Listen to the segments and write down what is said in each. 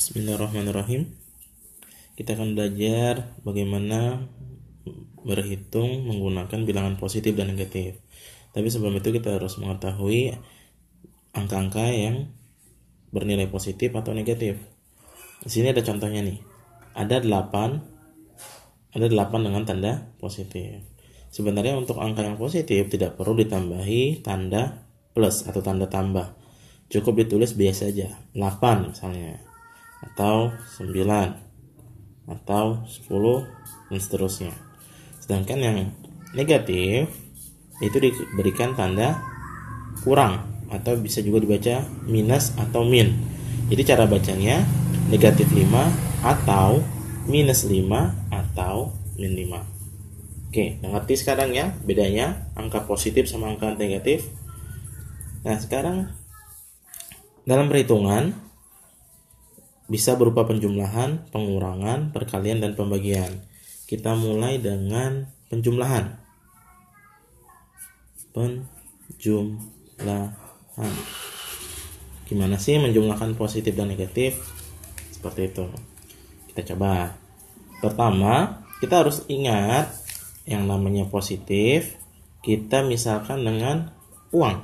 Bismillahirrahmanirrahim. Kita akan belajar bagaimana berhitung menggunakan bilangan positif dan negatif. Tapi sebelum itu kita harus mengetahui angka-angka yang bernilai positif atau negatif. Di sini ada contohnya nih. Ada 8 dengan tanda positif. Sebenarnya untuk angka yang positif tidak perlu ditambahi tanda plus atau tanda tambah. Cukup ditulis biasa aja, 8 misalnya, atau 9, atau 10, dan seterusnya. Sedangkan yang negatif itu diberikan tanda kurang, atau bisa juga dibaca minus atau min. Jadi cara bacanya negatif 5 atau minus 5 atau min 5. Oke, ngerti sekarang ya bedanya angka positif sama angka negatif. Nah, sekarang dalam perhitungan bisa berupa penjumlahan, pengurangan, perkalian, dan pembagian. Kita mulai dengan penjumlahan. Penjumlahan. Gimana sih menjumlahkan positif dan negatif? Seperti itu. Kita coba. Pertama, kita harus ingat yang namanya positif, kita misalkan dengan uang.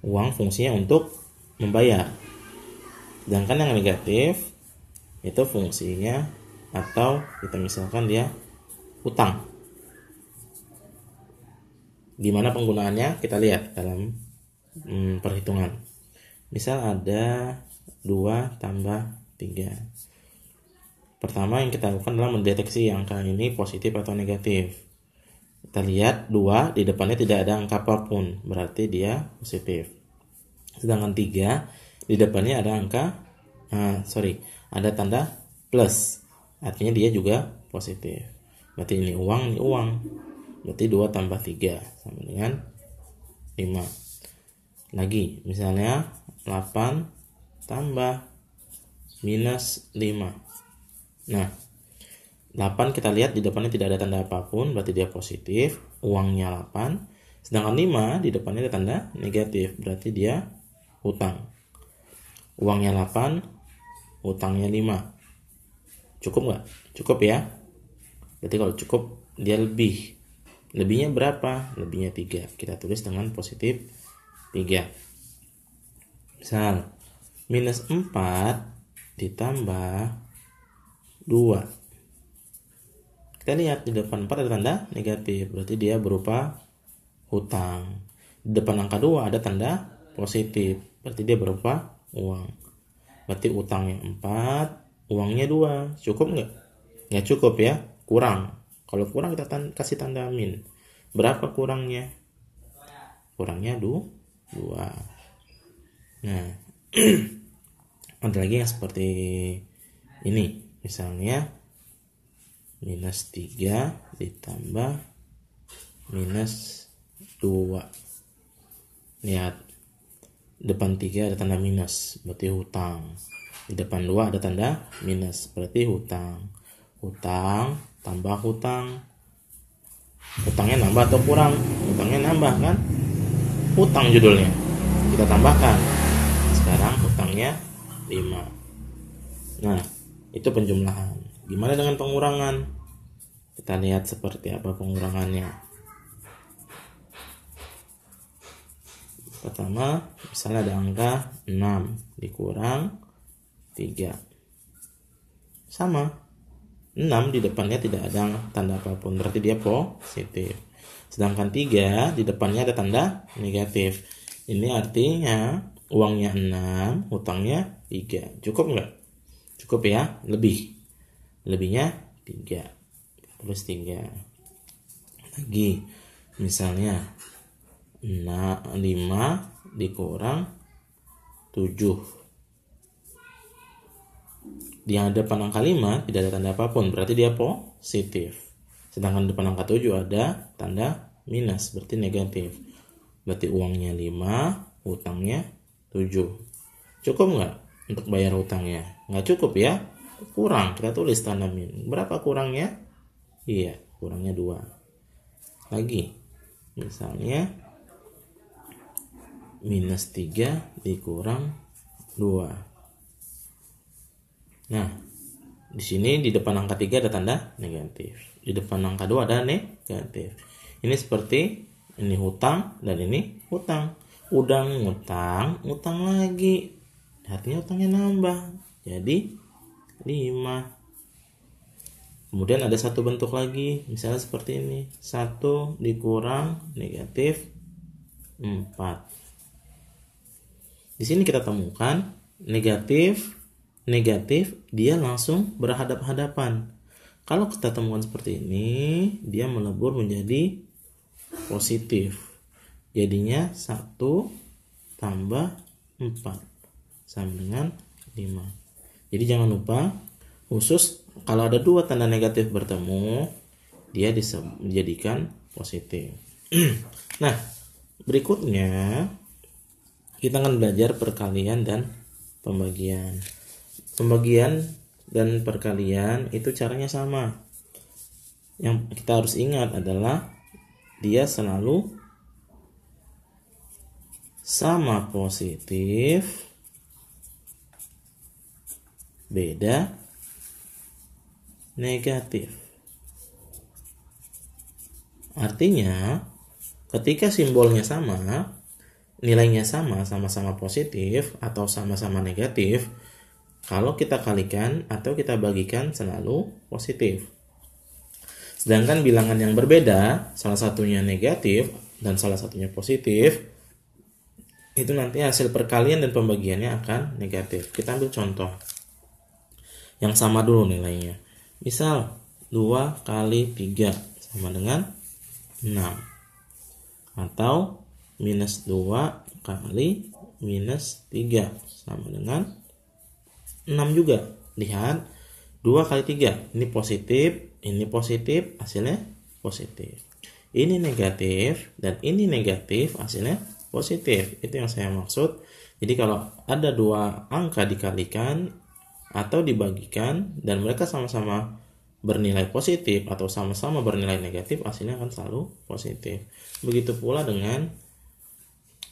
Uang fungsinya untuk membayar. Sedangkan yang negatif itu fungsinya atau kita misalkan dia utang. Gimana penggunaannya? Kita lihat dalam perhitungan. Misal ada 2 tambah 3. Pertama yang kita lakukan adalah mendeteksi angka ini positif atau negatif. Kita lihat 2 di depannya tidak ada angka apapun, berarti dia positif. Sedangkan 3 di depannya ada ada tanda plus, artinya dia juga positif. Berarti ini uang. Berarti 2 tambah 3 sama dengan 5. Lagi, misalnya 8 tambah minus 5. Nah, 8 kita lihat di depannya tidak ada tanda apapun, berarti dia positif, uangnya 8. Sedangkan 5 di depannya ada tanda negatif, berarti dia hutang. Uangnya 8, hutangnya 5. Cukup nggak? Cukup ya. Berarti kalau cukup dia lebih. Lebihnya berapa? Lebihnya 3. Kita tulis dengan positif 3. Misal minus 4 ditambah 2. Kita lihat di depan 4 ada tanda negatif, berarti dia berupa hutang. Di depan angka 2 ada tanda positif, berarti dia berupa uang. Berarti utangnya 4, uangnya 2. Cukup nggak? Nggak cukup ya, kurang. Kalau kurang kita kasih tanda min. Berapa kurangnya? Kurangnya 2. Nah, ada lagi yang seperti ini. Misalnya minus 3 ditambah minus 2. Lihat, depan 3 ada tanda minus, berarti hutang. Di depan 2 ada tanda minus, berarti hutang. Hutang tambah hutang. Hutangnya nambah atau kurang? Hutangnya nambah kan? Hutang judulnya. Kita tambahkan. Sekarang hutangnya 5. Nah, itu penjumlahan. Gimana dengan pengurangan? Kita lihat seperti apa pengurangannya. Pertama, misalnya ada angka 6 dikurang 3. Sama. 6 di depannya tidak ada tanda apapun, berarti dia positif. Sedangkan 3 di depannya ada tanda negatif. Ini artinya uangnya 6, hutangnya 3. Cukup nggak? Cukup ya, lebihnya 3, plus 3. Lagi, misalnya 5 dikurang 7. Di depan angka 5 tidak ada tanda apapun, berarti dia positif. Sedangkan di depan angka 7 ada tanda minus, berarti negatif. Berarti uangnya 5, hutangnya 7. Cukup nggak untuk bayar hutangnya? Nggak cukup ya, kurang. Kita tulis tanda min. Berapa kurangnya? Iya, kurangnya 2. Lagi, misalnya minus 3 dikurang 2. Nah, di sini di depan angka 3 ada tanda negatif. Di depan angka 2 ada negatif. Ini seperti ini hutang dan ini hutang. Udang ngutang, utang lagi. Artinya utangnya nambah. Jadi 5. Kemudian ada satu bentuk lagi, misalnya seperti ini. 1 dikurang negatif 4. Di sini kita temukan negatif, dia langsung berhadap-hadapan. Kalau kita temukan seperti ini, dia melebur menjadi positif. Jadinya 1 tambah 4 sama dengan 5. Jadi jangan lupa, khusus kalau ada dua tanda negatif bertemu, dia dijadikan positif. Nah, berikutnya kita akan belajar perkalian dan pembagian. Pembagian dan perkalian itu caranya sama. Yang kita harus ingat adalah dia selalu sama positif, beda negatif. Artinya, ketika simbolnya sama, nilainya sama, sama-sama positif atau sama-sama negatif, kalau kita kalikan atau kita bagikan selalu positif. Sedangkan bilangan yang berbeda, salah satunya negatif dan salah satunya positif, itu nanti hasil perkalian dan pembagiannya akan negatif. Kita ambil contoh yang sama dulu nilainya. Misal 2 kali 3 sama dengan 6. Atau minus 2 kali minus 3 sama dengan 6 juga. Lihat, 2 kali 3. Ini positif, hasilnya positif. Ini negatif, dan ini negatif, hasilnya positif. Itu yang saya maksud. Jadi kalau ada dua angka dikalikan atau dibagikan dan mereka sama-sama bernilai positif atau sama-sama bernilai negatif, hasilnya akan selalu positif. Begitu pula dengan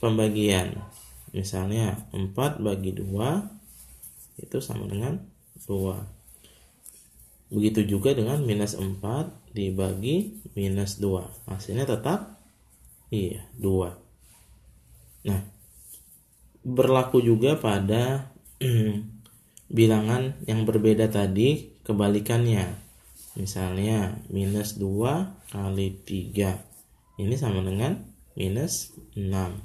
pembagian. Misalnya 4 bagi 2 itu sama dengan 2. Begitu juga dengan minus 4 dibagi minus 2. Hasilnya tetap 2. Nah, berlaku juga pada bilangan yang berbeda tadi, kebalikannya. Misalnya minus 2 kali 3. Ini sama dengan minus 6.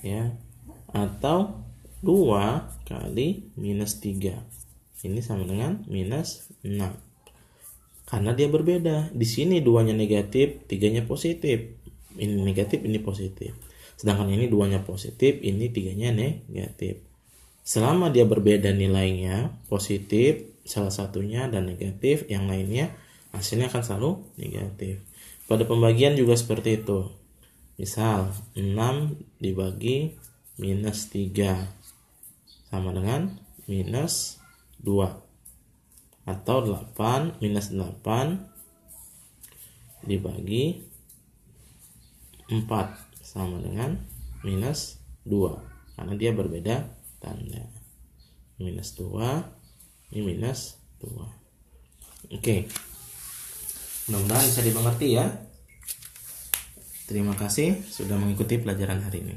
Ya. Atau 2 kali minus 3. Ini sama dengan minus 6. Karena dia berbeda. Di sini 2-nya negatif, 3-nya positif. Ini negatif, ini positif. Sedangkan ini 2-nya positif, ini 3-nya negatif. Selama dia berbeda nilainya, positif salah satunya dan negatif yang lainnya, hasilnya akan selalu negatif. Pada pembagian juga seperti itu. Misal 6 dibagi minus 3 sama dengan minus 2. Atau 8 minus 8 dibagi 4 sama dengan minus 2. Karena dia berbeda tanda. Minus 2, ini minus 2. Oke. Mudah-mudahan bisa dimengerti ya. Terima kasih sudah mengikuti pelajaran hari ini.